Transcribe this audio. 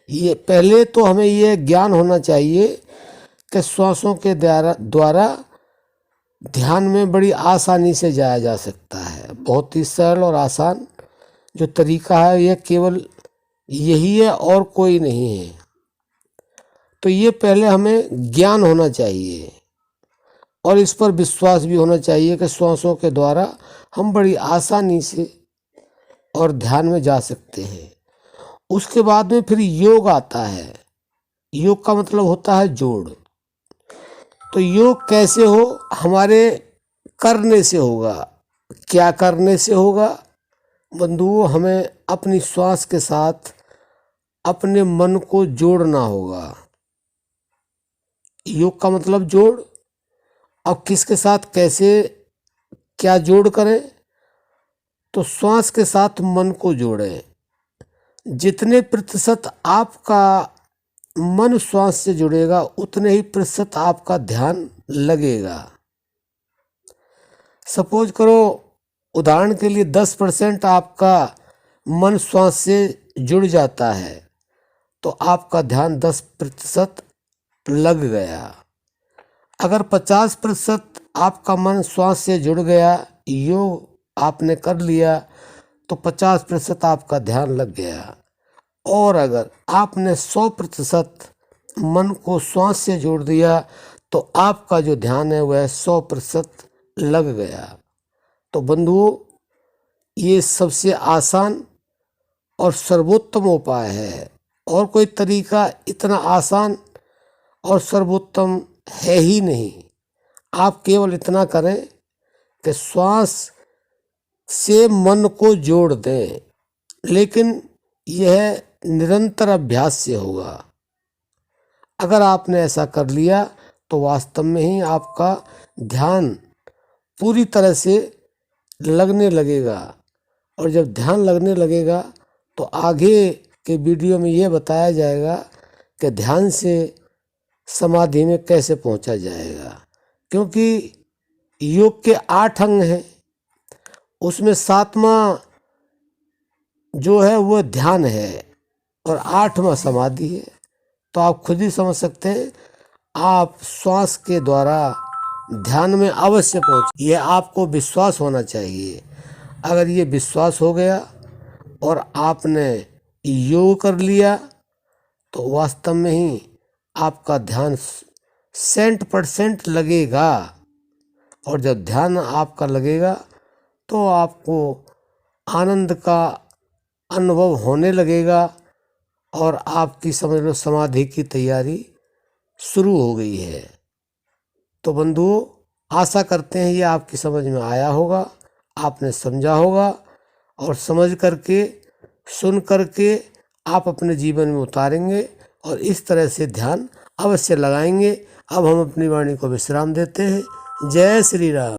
ये पहले तो हमें ये ज्ञान होना चाहिए कि श्वासों के द्वारा ध्यान में बड़ी आसानी से जाया जा सकता है। बहुत ही सरल और आसान जो तरीका है यह केवल यही है और कोई नहीं है। तो ये पहले हमें ज्ञान होना चाहिए और इस पर विश्वास भी होना चाहिए कि श्वासों के द्वारा हम बड़ी आसानी से और ध्यान में जा सकते हैं। उसके बाद में फिर योग आता है। योग का मतलब होता है जोड़। तो योग कैसे हो? हमारे करने से होगा। क्या करने से होगा? बंधुओं, हमें अपनी श्वास के साथ अपने मन को जोड़ना होगा। योग का मतलब जोड़। अब किसके साथ कैसे क्या जोड़ करें? तो श्वास के साथ मन को जोड़ें। जितने प्रतिशत आपका मन श्वास से जुड़ेगा उतने ही प्रतिशत आपका ध्यान लगेगा। सपोज करो, उदाहरण के लिए 10% आपका मन श्वास से जुड़ जाता है तो आपका ध्यान 10% लग गया। अगर 50% आपका मन श्वास से जुड़ गया, योग आपने कर लिया, तो 50% आपका ध्यान लग गया। और अगर आपने 100% मन को श्वास से जोड़ दिया तो आपका जो ध्यान है वह 100% लग गया। तो बंधुओं, ये सबसे आसान और सर्वोत्तम उपाय है। और कोई तरीका इतना आसान और सर्वोत्तम है ही नहीं। आप केवल इतना करें कि श्वास से मन को जोड़ दें, लेकिन यह निरंतर अभ्यास से होगा। अगर आपने ऐसा कर लिया तो वास्तव में ही आपका ध्यान पूरी तरह से लगने लगेगा। और जब ध्यान लगने लगेगा तो आगे के वीडियो में यह बताया जाएगा कि ध्यान से समाधि में कैसे पहुंचा जाएगा। क्योंकि योग के 8 अंग हैं, उसमें 7वां जो है वो ध्यान है और 8वां समाधि है। तो आप खुद ही समझ सकते हैं, आप श्वास के द्वारा ध्यान में अवश्य पहुँच। ये आपको विश्वास होना चाहिए। अगर ये विश्वास हो गया और आपने योग कर लिया तो वास्तव में ही आपका ध्यान 100% लगेगा। और जब ध्यान आपका लगेगा तो आपको आनंद का अनुभव होने लगेगा और आपकी समझ लो समाधि की तैयारी शुरू हो गई है। तो बंधुओं, आशा करते हैं ये आपकी समझ में आया होगा, आपने समझा होगा और समझ करके सुन करके आप अपने जीवन में उतारेंगे और इस तरह से ध्यान अवश्य लगाएंगे। अब हम अपनी वाणी को विश्राम देते हैं। जय श्री राम।